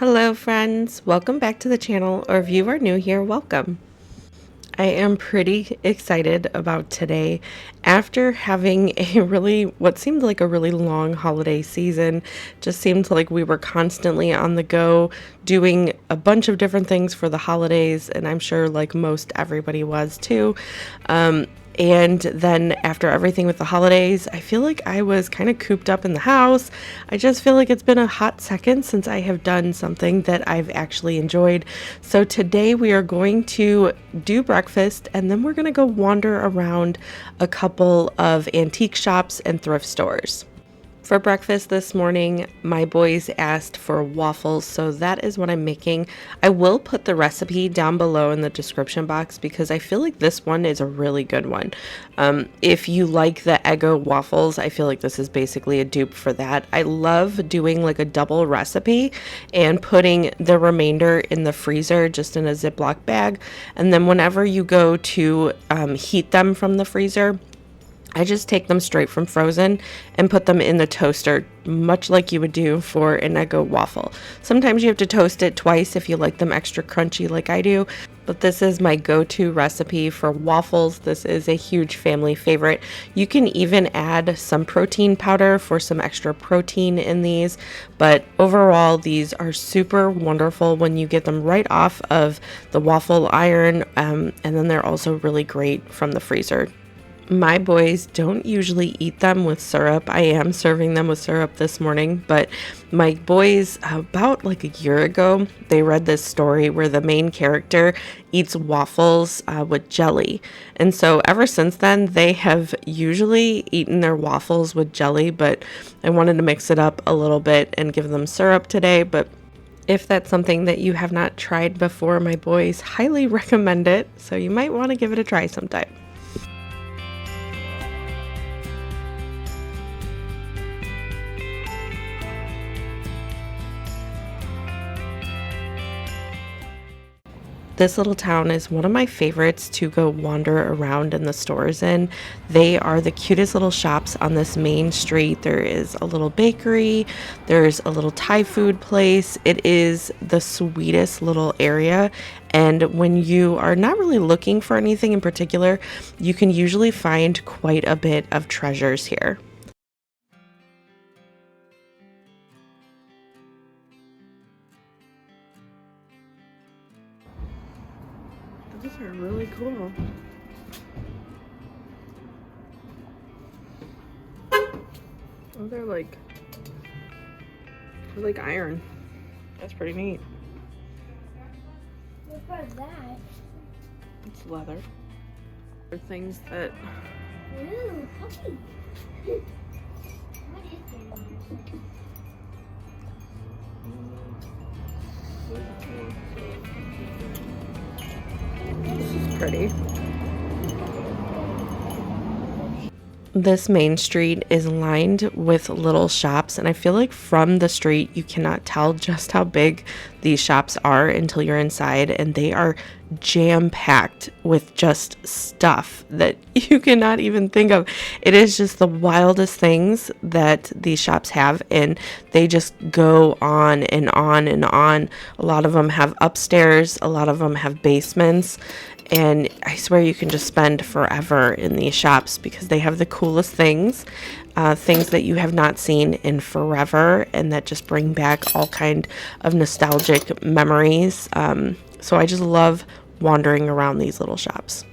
Hello friends, welcome back to the channel, or if you are new here, welcome. I am pretty excited about today. After having what seemed like a really long holiday season, just seemed like we were constantly on the go doing a bunch of different things for the holidays, and I'm sure like most everybody was too. And then after everything with the holidays, I feel like I was kind of cooped up in the house. I just feel like it's been a hot second since I have done something that I've actually enjoyed. So today we are going to do breakfast, and then we're going to go wander around a couple of antique shops and thrift stores. For breakfast this morning, my boys asked for waffles, so that is what I'm making. I will put the recipe down below in the description box because I feel like this one is a really good one. If you like the Eggo waffles, I feel like this is basically a dupe for that. I love doing like a double recipe and putting the remainder in the freezer just in a Ziploc bag. And then whenever you go to heat them from the freezer, I just take them straight from frozen and put them in the toaster, much like you would do for an Eggo waffle. Sometimes you have to toast it twice if you like them extra crunchy like I do, but this is my go-to recipe for waffles. This is a huge family favorite. You can even add some protein powder for some extra protein in these, but overall these are super wonderful when you get them right off of the waffle iron, and then they're also really great from the freezer. My boys don't usually eat them with syrup. I am serving them with syrup this morning, but my boys, about like a year ago, they read this story where the main character eats waffles with jelly. And so ever since then, they have usually eaten their waffles with jelly, but I wanted to mix it up a little bit and give them syrup today. But if that's something that you have not tried before, my boys highly recommend it. So you might want to give it a try sometime. This little town is one of my favorites to go wander around in the stores in. They are the cutest little shops on this main street. There is a little bakery, there's a little Thai food place. It is the sweetest little area. And when you are not really looking for anything in particular, you can usually find quite a bit of treasures here. These are really cool. Oh, they're like iron. That's pretty neat. What was that? It's leather. They're things that Ooh, puppy. What is this is pretty. This main street is lined with little shops, and I feel like from the street you cannot tell just how big these shops are until you're inside, and they are jam-packed with just stuff that you cannot even think of. It is just the wildest things that these shops have, and they just go on and on and on. A lot of them have upstairs, a lot of them have basements, and I swear you can just spend forever in these shops because they have the coolest things, things that you have not seen in forever, and that just bring back all kind of nostalgic memories. So I just love wandering around these little shops.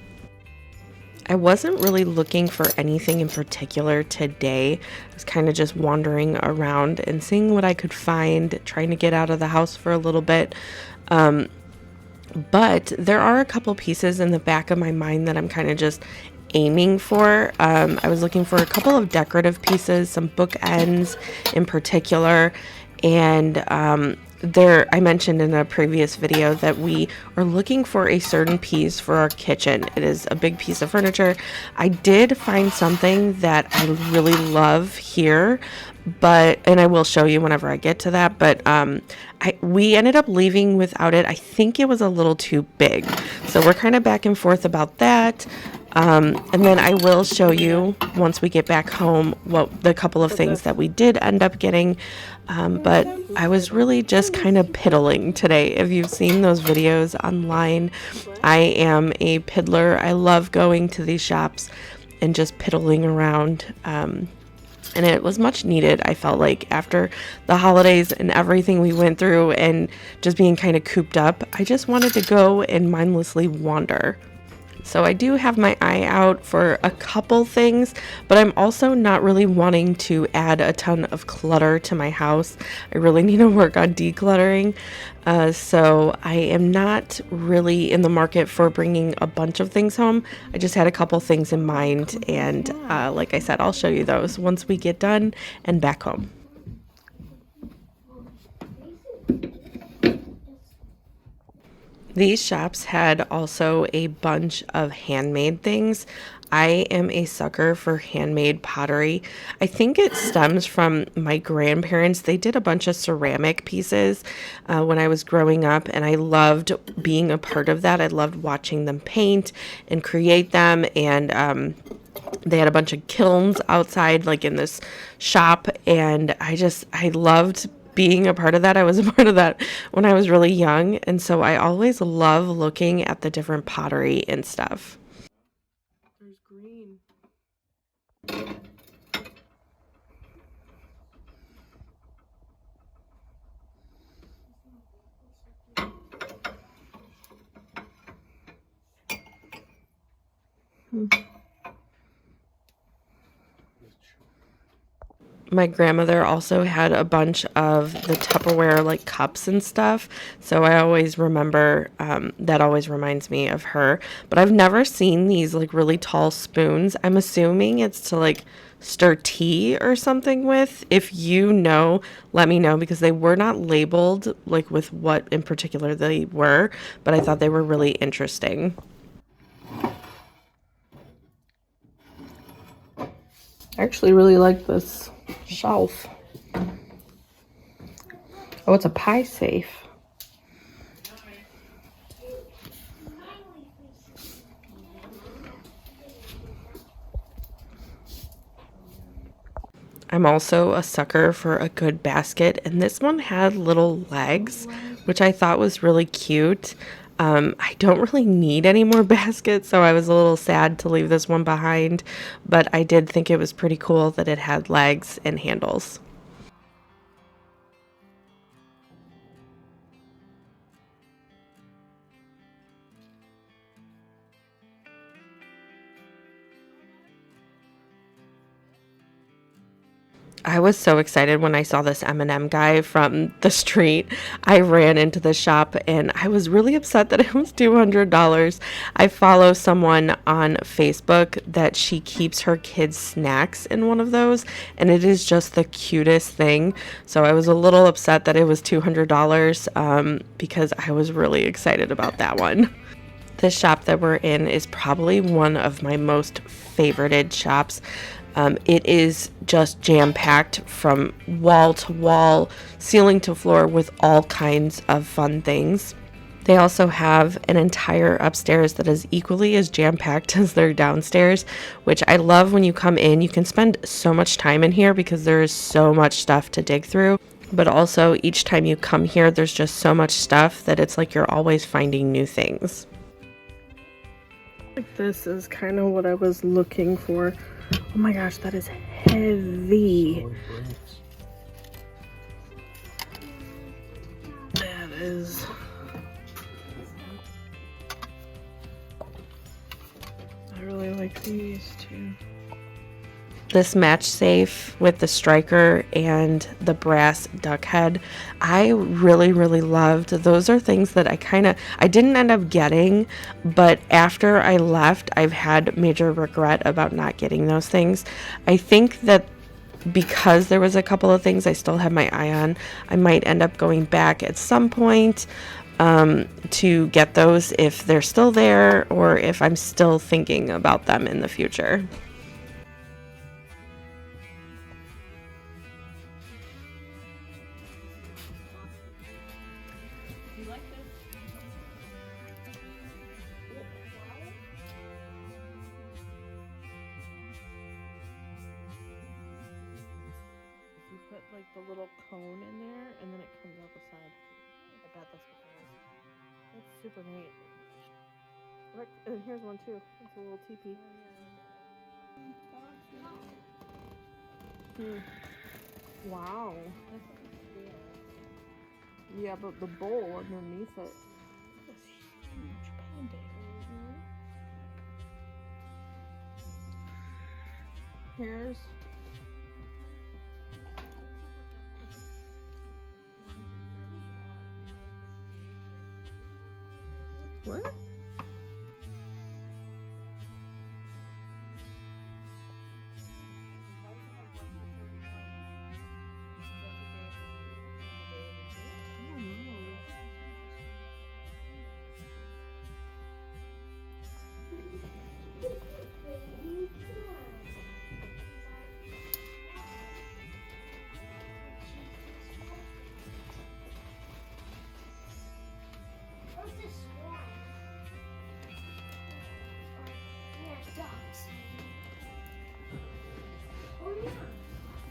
I wasn't really looking for anything in particular today. I was kind of just wandering around and seeing what I could find, trying to get out of the house for a little bit. But there are a couple pieces in the back of my mind that I'm kind of just aiming for. I was looking for a couple of decorative pieces, some bookends in particular, and I mentioned in a previous video that we are looking for a certain piece for our kitchen. It is a big piece of furniture. I did find something that I really love here, and I will show you whenever I get to that, but we ended up leaving without it. I think it was a little too big, so we're kind of back and forth about that. And then I will show you once we get back home what the couple of things that we did end up getting. But I was really just kind of piddling today. If you've seen those videos online, I am a piddler. I love going to these shops and just piddling around. And it was much needed, I felt like, after the holidays and everything we went through and just being kind of cooped up. I just wanted to go and mindlessly wander. So I do have my eye out for a couple things, but I'm also not really wanting to add a ton of clutter to my house. I really need to work on decluttering. So I am not really in the market for bringing a bunch of things home. I just had a couple things in mind, and like I said, I'll show you those once we get done and back home. These shops had also a bunch of handmade things. I am a sucker for handmade pottery. I think it stems from my grandparents. They did a bunch of ceramic pieces when I was growing up, and I loved being a part of that. I loved watching them paint and create them, and they had a bunch of kilns outside, like in this shop, and I loved being a part of that. I was a part of that when I was really young, and so I always love looking at the different pottery and stuff. There's green. My grandmother also had a bunch of the Tupperware like cups and stuff. So I always remember that always reminds me of her. But I've never seen these like really tall spoons. I'm assuming it's to like stir tea or something with. If you know, let me know, because they were not labeled like with what in particular they were, but I thought they were really interesting. I actually really like this shelf. Oh, it's a pie safe. I'm also a sucker for a good basket, and this one had little legs, which I thought was really cute. I don't really need any more baskets, so I was a little sad to leave this one behind, but I did think it was pretty cool that it had legs and handles. I was so excited when I saw this M&M guy from the street. I ran into the shop and I was really upset that it was $200. I follow someone on Facebook that she keeps her kids' snacks in one of those, and it is just the cutest thing. So I was a little upset that it was $200 because I was really excited about that one. The shop that we're in is probably one of my most favorited shops. It is just jam-packed from wall to wall, ceiling to floor, with all kinds of fun things. They also have an entire upstairs that is equally as jam-packed as their downstairs, which I love. When you come in, you can spend so much time in here because there is so much stuff to dig through. But also, each time you come here, there's just so much stuff that it's like you're always finding new things. Like, this is kind of what I was looking for. Oh my gosh, that is heavy. That is. I really like these too. This match safe with the striker and the brass duck head, I really loved. Those are things that I didn't end up getting, but after I left, I've had major regret about not getting those things. I think that because there was a couple of things I still have my eye on, I might end up going back at some point to get those if they're still there, or if I'm still thinking about them in the future. Put like the little cone in there, and then it comes out the side. I bet that's what that is. That's super neat. Look, and here's one too. It's a little teepee. Wow. Yeah, but the bowl underneath it. This huge pendant. Here's what? What's this one? Yeah, ducks. Oh yeah.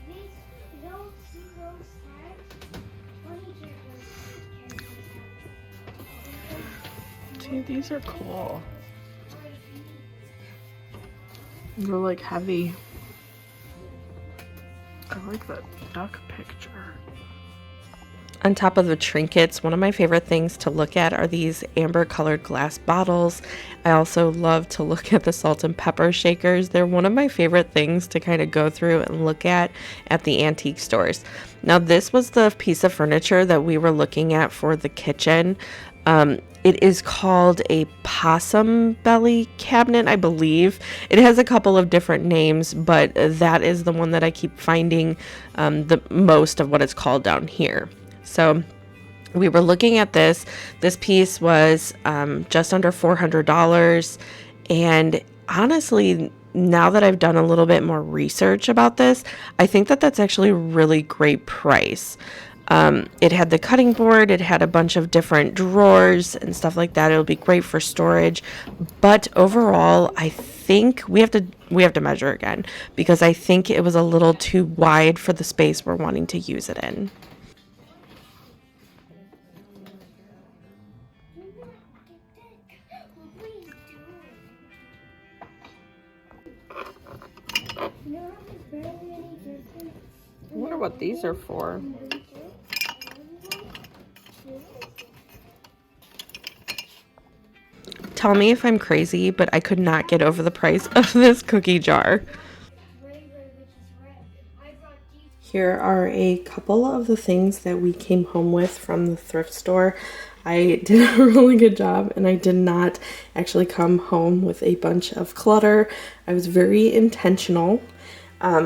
These don't see those tags. See, these are cool. They're like heavy. I like that duck picture. On top of the trinkets, one of my favorite things to look at are these amber colored glass bottles. I also love to look at the salt and pepper shakers. They're one of my favorite things to kind of go through and look at the antique stores. Now, this was the piece of furniture that we were looking at for the kitchen. It is called a possum belly cabinet, I believe. It has a couple of different names, but that is the one that I keep finding the most of what it's called down here. So we were looking at this. This piece was just under $400. And honestly, now that I've done a little bit more research about this, I think that that's actually a really great price. It had the cutting board, it had a bunch of different drawers and stuff like that. It'll be great for storage. But overall, I think we have to measure again, because I think it was a little too wide for the space we're wanting to use it in. I wonder what these are for. Tell me if I'm crazy, but I could not get over the price of this cookie jar. Here are a couple of the things that we came home with from the thrift store. I did a really good job, and I did not actually come home with a bunch of clutter. I was very intentional.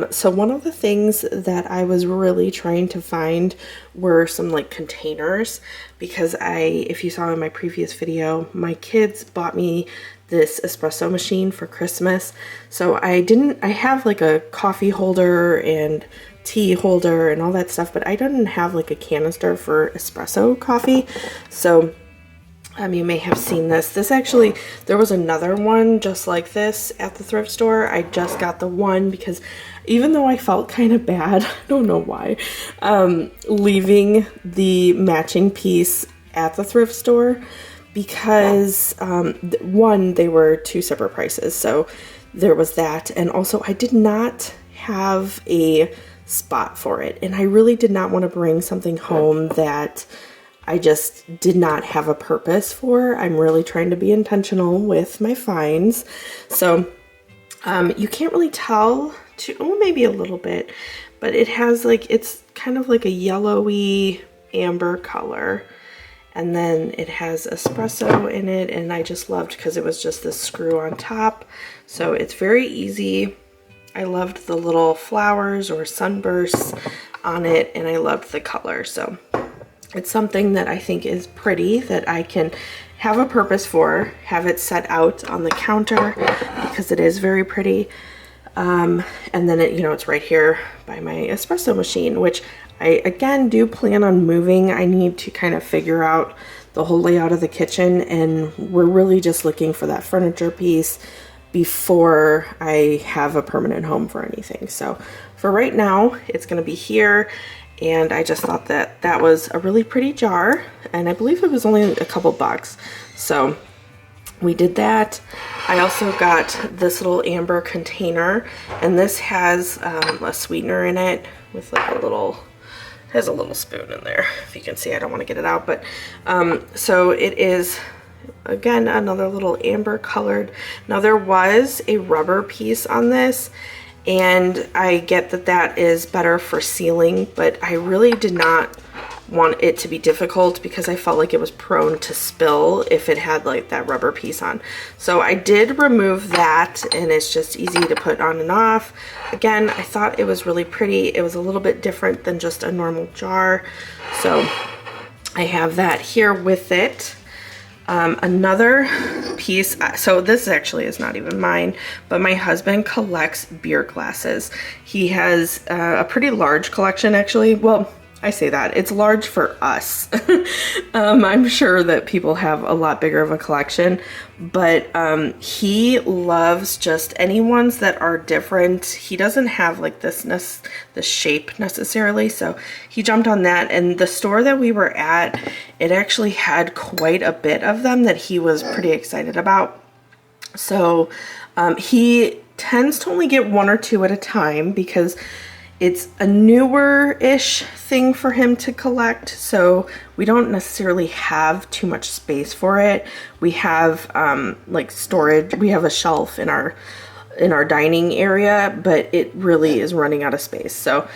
So one of the things that I was really trying to find were some like containers, because if you saw in my previous video, my kids bought me this espresso machine for Christmas. So I have like a coffee holder and tea holder and all that stuff, but I didn't have like a canister for espresso coffee. So you may have seen this. There was another one just like this at the thrift store. I just got the one because even though I felt kind of bad, I don't know why, leaving the matching piece at the thrift store, because one, they were two separate prices. So there was that. And also I did not have a spot for it. And I really did not want to bring something home that I just did not have a purpose for. I'm really trying to be intentional with my finds. So you can't really tell, maybe a little bit, but it has it's kind of like a yellowy amber color. And then it has espresso in it, and I just loved because it was just this screw on top. So it's very easy. I loved the little flowers or sunbursts on it, and I loved the color. So it's something that I think is pretty, that I can have a purpose for, have it set out on the counter, because it is very pretty. And then it's right here by my espresso machine, which I again do plan on moving. I need to kind of figure out the whole layout of the kitchen, and we're really just looking for that furniture piece before I have a permanent home for anything. So for right now, it's going to be here. and I just thought that that was a really pretty jar, and I believe it was only a couple bucks. So we did that. I also got this little amber container, and this has a sweetener in it with like a little, has a little spoon in there. If you can see, I don't want to get it out, but so it is, again, another little amber colored. Now there was a rubber piece on this, and I get that that is better for sealing, but I really did not want it to be difficult because I felt like it was prone to spill if it had like that rubber piece on. So I did remove that, and it's just easy to put on and off. Again, I thought it was really pretty. It was a little bit different than just a normal jar. So I have that here with it. Another piece, so this actually is not even mine, but my husband collects beer glasses. He has a pretty large collection, actually. Well, I say that, it's large for us. I'm sure that people have a lot bigger of a collection, but he loves just any ones that are different. He doesn't have like this shape necessarily, so he jumped on that. And the store that we were at, it actually had quite a bit of them that he was pretty excited about. So he tends to only get one or two at a time because it's a newer-ish thing for him to collect, so we don't necessarily have too much space for it. We have like storage. We have a shelf in our dining area, but it really is running out of space. So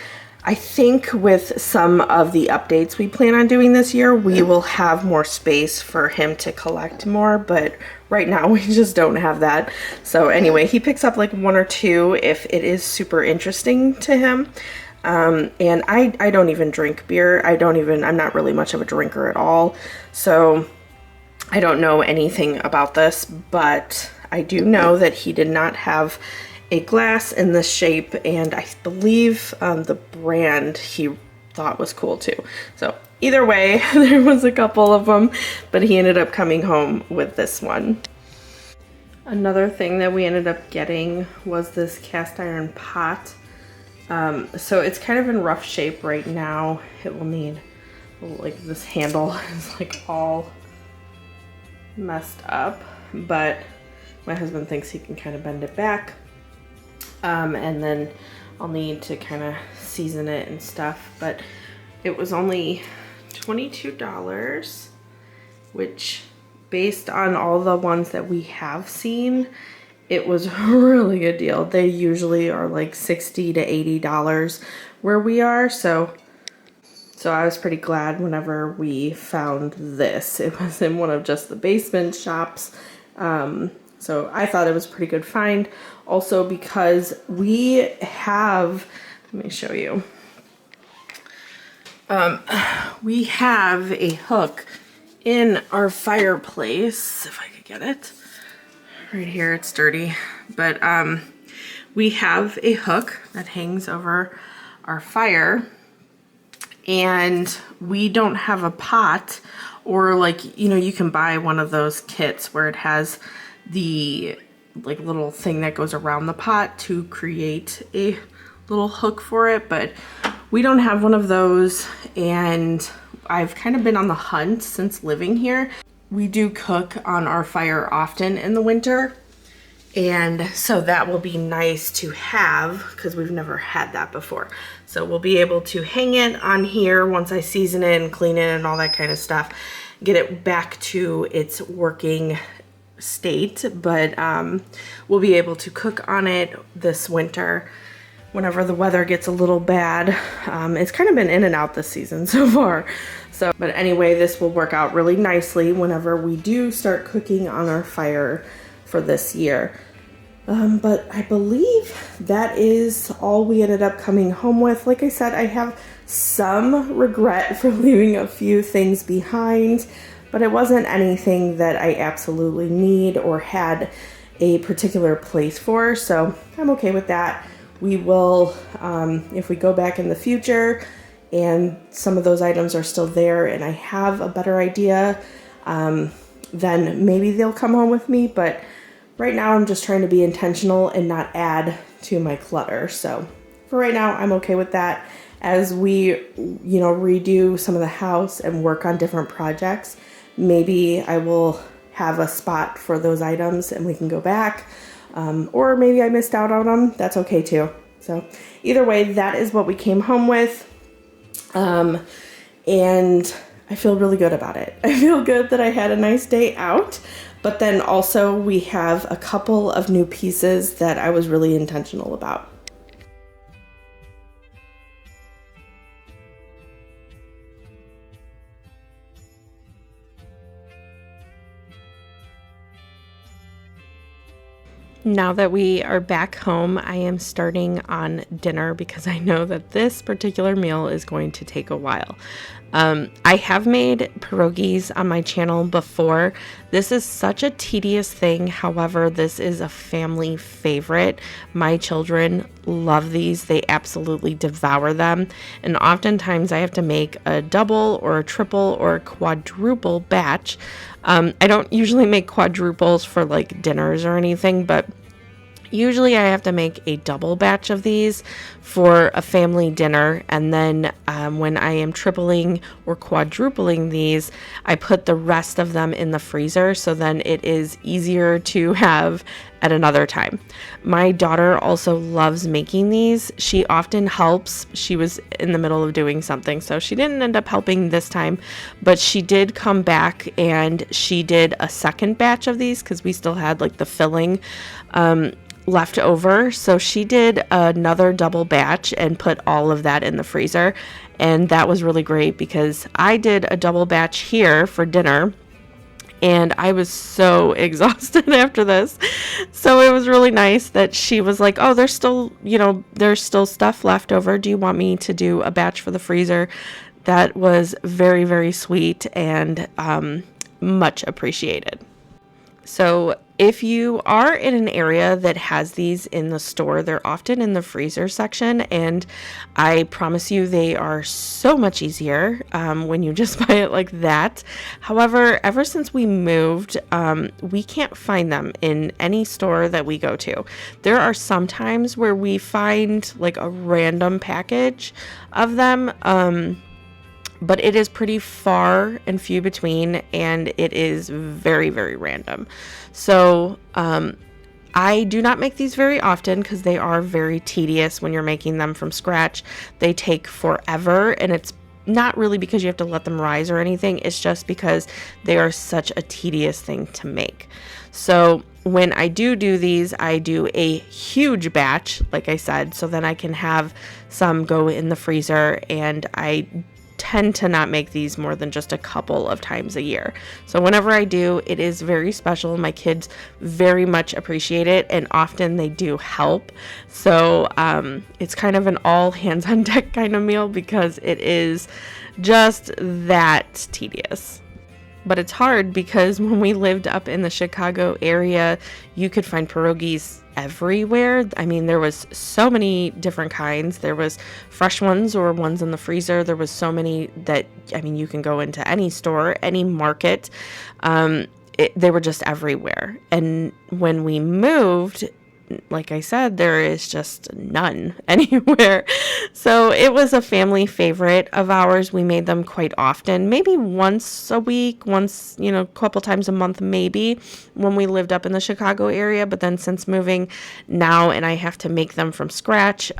I think with some of the updates we plan on doing this year, we will have more space for him to collect more, but right now we just don't have that. So anyway, he picks up like one or two if it is super interesting to him. And I don't even drink beer. I'm not really much of a drinker at all. So I don't know anything about this, but I do know that he did not have a glass in this shape, and I believe the brand he thought was cool too. So either way, there was a couple of them, but he ended up coming home with this one. Another thing that we ended up getting was this cast iron pot. So it's kind of in rough shape right now. It will need, like, this handle is like all messed up, but my husband thinks he can kind of bend it back. And then I'll need to kind of season it and stuff, but it was only $22, which based on all the ones that we have seen, it was a really good deal. They usually are like $60 to $80 where we are, so I was pretty glad whenever we found this. It was in one of just the basement shops. So I thought it was a pretty good find. Also because we have, let me show you. We have a hook in our fireplace, if I could get it. Right here, it's dirty. But we have a hook that hangs over our fire, and we don't have a pot, or like, you know, you can buy one of those kits where it has the like little thing that goes around the pot to create a little hook for it, but we don't have one of those, and I've kind of been on the hunt since living here. We do cook on our fire often in the winter, and so that will be nice to have because we've never had that before. So we'll be able to hang it on here once I season it and clean it and all that kind of stuff, get it back to its working state, but we'll be able to cook on it this winter whenever the weather gets a little bad. It's kind of been in and out this season so far. So, but anyway, this will work out really nicely whenever we do start cooking on our fire for this year. But I believe that is all we ended up coming home with. Like I said, I have some regret for leaving a few things behind, but it wasn't anything that I absolutely need or had a particular place for, so I'm okay with that. We will, if we go back in the future and some of those items are still there and I have a better idea, then maybe they'll come home with me, but right now I'm just trying to be intentional and not add to my clutter. So for right now, I'm okay with that. as we, redo some of the house and work on different projects, maybe I will have a spot for those items and we can go back. Or maybe I missed out on them. That's okay too. So either way, that is what we came home with. And I feel really good about it. I feel good that I had a nice day out. But then also we have a couple of new pieces that I was really intentional about. Now that we are back home, I am starting on dinner because I know that this particular meal is going to take a while. I have made pierogies on my channel before. This is such a tedious thing. However, this is a family favorite. My children love these. They absolutely devour them. And oftentimes I have to make a double or a triple or a quadruple batch. I don't usually make quadruples for like dinners or anything, but usually I have to make a double batch of these for a family dinner, and then when I am tripling or quadrupling these, I put the rest of them in the freezer, so then it is easier to have at another time. My daughter also loves making these. She often helps. She was in the middle of doing something, so she didn't end up helping this time, but she did come back and she did a second batch of these because we still had like the filling left over. So she did another double batch and put all of that in the freezer. And that was really great because I did a double batch here for dinner and I was so exhausted after this. So it was really nice that she was like, oh, there's still stuff left over. Do you want me to do a batch for the freezer? That was very, very sweet and much appreciated. So if you are in an area that has these in the store, they're often in the freezer section, and I promise you they are so much easier when you just buy it like that. However, ever since we moved, we can't find them in any store that we go to. There are some times where we find like a random package of them, but it is pretty far and few between, and it is very, very random. So I do not make these very often because they are very tedious when you're making them from scratch. They take forever, and it's not really because you have to let them rise or anything. It's just because they are such a tedious thing to make. So when I do these, I do a huge batch, like I said, so then I can have some go in the freezer, and I tend to not make these more than just a couple of times a year. So whenever I do, it is very special. My kids very much appreciate it, and often they do help. So it's kind of an all hands on deck kind of meal because it is just that tedious. But it's hard because when we lived up in the Chicago area, you could find pierogies everywhere. I mean, there was so many different kinds. There was fresh ones or ones in the freezer. There was so many that, I mean, you can go into any store, any market. They were just everywhere. And when we moved, like I said, there is just none anywhere. So it was a family favorite of ours. We made them quite often, maybe once a week, a couple times a month, maybe when we lived up in the Chicago area. But then since moving now and I have to make them from scratch,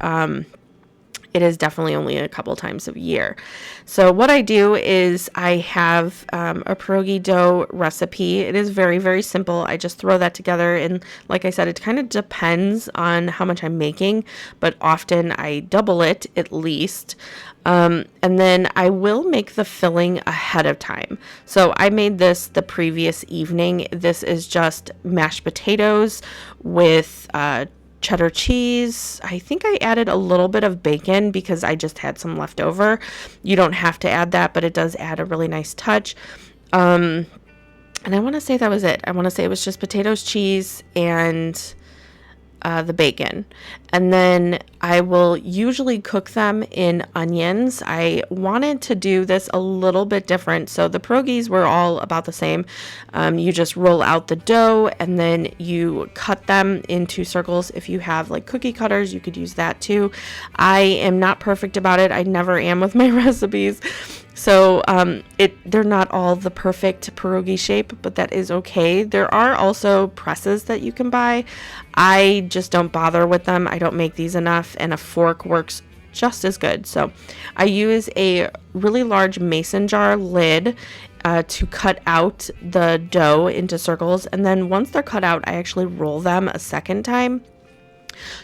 it is definitely only a couple times a year. So what I do is I have a pierogi dough recipe. It is very, very simple. I just throw that together, and like I said, it kind of depends on how much I'm making, but often I double it at least. And then I will make the filling ahead of time. So I made this the previous evening. This is just mashed potatoes with cheddar cheese. I think I added a little bit of bacon because I just had some left over. You don't have to add that, but it does add a really nice touch. And I want to say that was it. I want to say it was just potatoes, cheese, and the bacon. And then I will usually cook them in onions. I wanted to do this a little bit different. So the pierogies were all about the same. You just roll out the dough and then you cut them into circles. If you have like cookie cutters, you could use that too. I am not perfect about it. I never am with my recipes. So they're not all the perfect pierogi shape, but that is okay. There are also presses that you can buy. I just don't bother with them. I don't make these enough, and a fork works just as good. So I use a really large mason jar lid to cut out the dough into circles, and then once they're cut out, I actually roll them a second time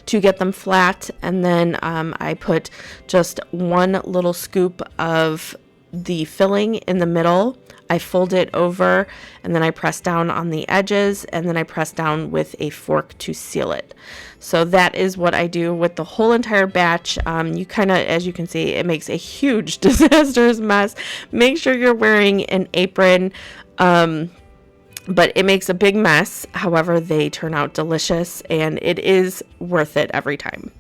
to get them flat, and then I put just one little scoop of the filling in the middle. I fold it over and then I press down on the edges, and then I press down with a fork to seal it. So that is what I do with the whole entire batch. You kind of, as you can see, it makes a huge disastrous mess. Make sure you're wearing an apron. But it makes a big mess. However, they turn out delicious and it is worth it every time.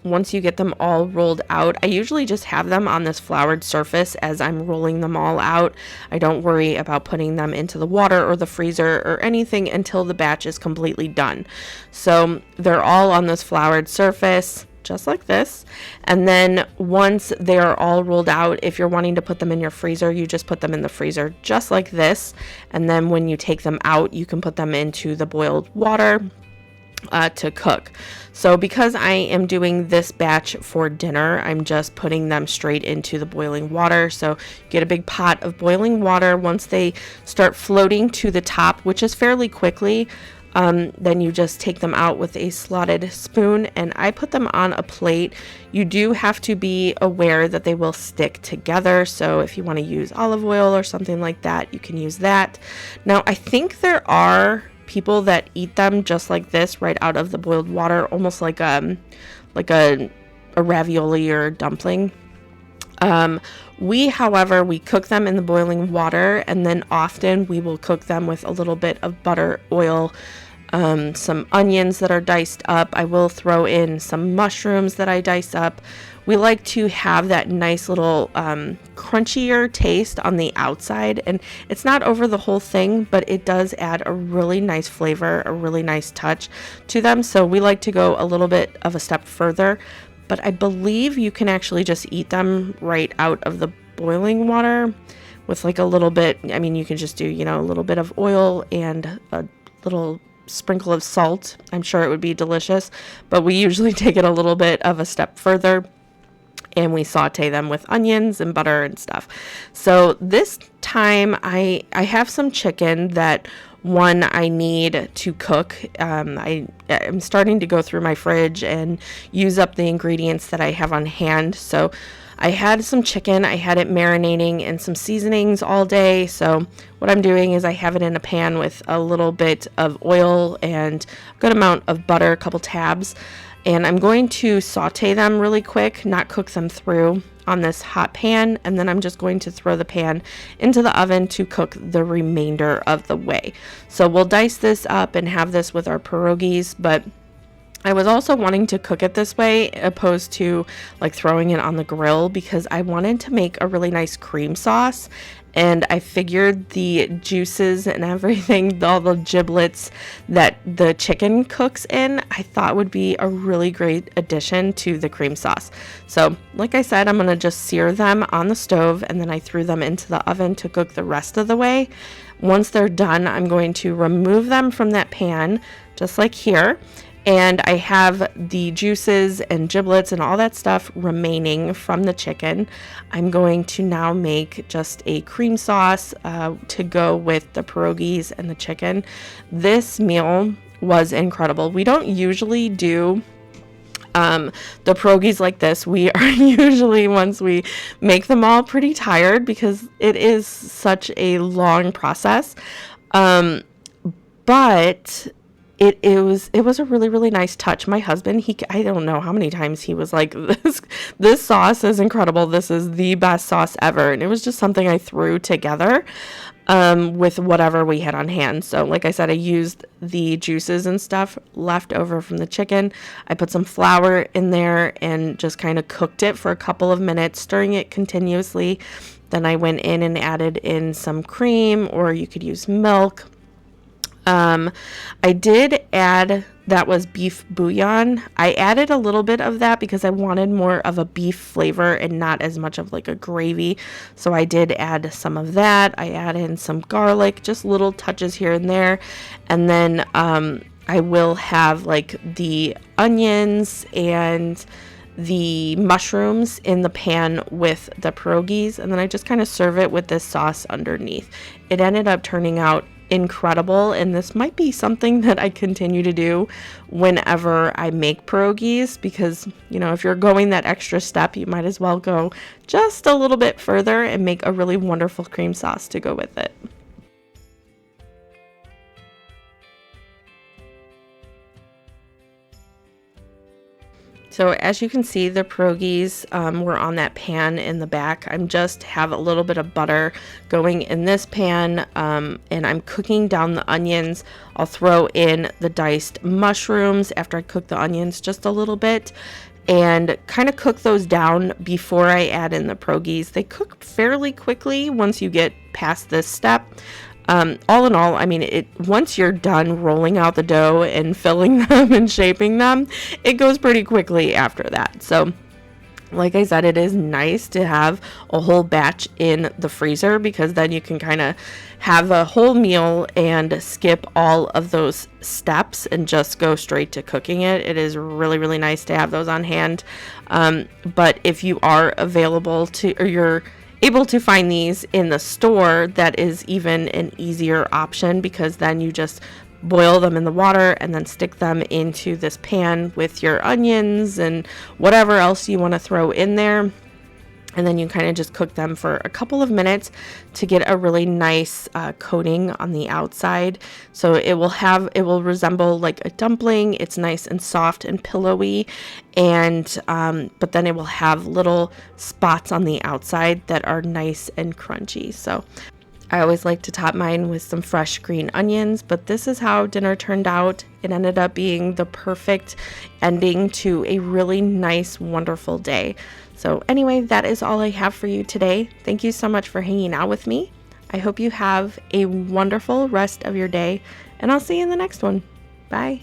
Once you get them all rolled out, I usually just have them on this floured surface as I'm rolling them all out. I don't worry about putting them into the water or the freezer or anything until the batch is completely done. So they're all on this floured surface, just like this. And then once they are all rolled out, if you're wanting to put them in your freezer, you just put them in the freezer just like this. And then when you take them out, you can put them into the boiled water to cook. So because I am doing this batch for dinner, I'm just putting them straight into the boiling water. So get a big pot of boiling water. Once they start floating to the top, which is fairly quickly, then you just take them out with a slotted spoon, and I put them on a plate. You do have to be aware that they will stick together. So if you want to use olive oil or something like that, you can use that. Now, I think there are people that eat them just like this, right out of the boiled water, almost like a ravioli or dumpling. However, we cook them in the boiling water, and then often we will cook them with a little bit of butter, oil, some onions that are diced up. I will throw in some mushrooms that I dice up. We like to have that nice little crunchier taste on the outside, and it's not over the whole thing, but it does add a really nice flavor, a really nice touch to them. So we like to go a little bit of a step further, but I believe you can actually just eat them right out of the boiling water with like a little bit. I mean, you can just do, a little bit of oil and a little sprinkle of salt. I'm sure it would be delicious, but we usually take it a little bit of a step further, and we saute them with onions and butter and stuff. So this time I have some chicken that I need to cook. I'm starting to go through my fridge and use up the ingredients that I have on hand. So I had some chicken. I had it marinating in some seasonings all day. So what I'm doing is I have it in a pan with a little bit of oil and a good amount of butter, a couple tabs. And I'm going to saute them really quick, not cook them through on this hot pan. And then I'm just going to throw the pan into the oven to cook the remainder of the way. So we'll dice this up and have this with our pierogies, but I was also wanting to cook it this way opposed to like throwing it on the grill, because I wanted to make a really nice cream sauce. And I figured the juices and everything, all the giblets that the chicken cooks in, I thought would be a really great addition to the cream sauce. So like I said, I'm going to just sear them on the stove, and then I threw them into the oven to cook the rest of the way. Once they're done, I'm going to remove them from that pan, just like here. And I have the juices and giblets and all that stuff remaining from the chicken. I'm going to now make just a cream sauce to go with the pierogies and the chicken. This meal was incredible. We don't usually do the pierogies like this. We are usually, once we make them all, pretty tired because it is such a long process. But it was a really, really nice touch. My husband, I don't know how many times he was like, this sauce is incredible. This is the best sauce ever. And it was just something I threw together with whatever we had on hand. So like I said, I used the juices and stuff left over from the chicken. I put some flour in there and just kind of cooked it for a couple of minutes, stirring it continuously. Then I went in and added in some cream, or you could use milk. I did add, that was beef bouillon. I added a little bit of that because I wanted more of a beef flavor and not as much of like a gravy. So I did add some of that. I added in some garlic, just little touches here and there. And then I will have like the onions and the mushrooms in the pan with the pierogies, and then I just kind of serve it with this sauce underneath. It ended up turning out incredible, and this might be something that I continue to do whenever I make pierogies, because if you're going that extra step, you might as well go just a little bit further and make a really wonderful cream sauce to go with it. So as you can see, the pierogies were on that pan in the back. I'm just have a little bit of butter going in this pan, and I'm cooking down the onions. I'll throw in the diced mushrooms after I cook the onions just a little bit, and kind of cook those down before I add in the pierogies. They cook fairly quickly once you get past this step. All in all, I mean, once you're done rolling out the dough and filling them and shaping them, it goes pretty quickly after that. So like I said, it is nice to have a whole batch in the freezer, because then you can kind of have a whole meal and skip all of those steps and just go straight to cooking it. It is really, really nice to have those on hand. But if you are available to, or you're able to find these in the store, that is even an easier option, because then you just boil them in the water and then stick them into this pan with your onions and whatever else you want to throw in there. And then you kind of just cook them for a couple of minutes to get a really nice coating on the outside. So it will resemble like a dumpling. It's nice and soft and pillowy, and but then it will have little spots on the outside that are nice and crunchy. So I always like to top mine with some fresh green onions, but this is how dinner turned out. It ended up being the perfect ending to a really nice, wonderful day. So anyway, that is all I have for you today. Thank you so much for hanging out with me. I hope you have a wonderful rest of your day, and I'll see you in the next one. Bye.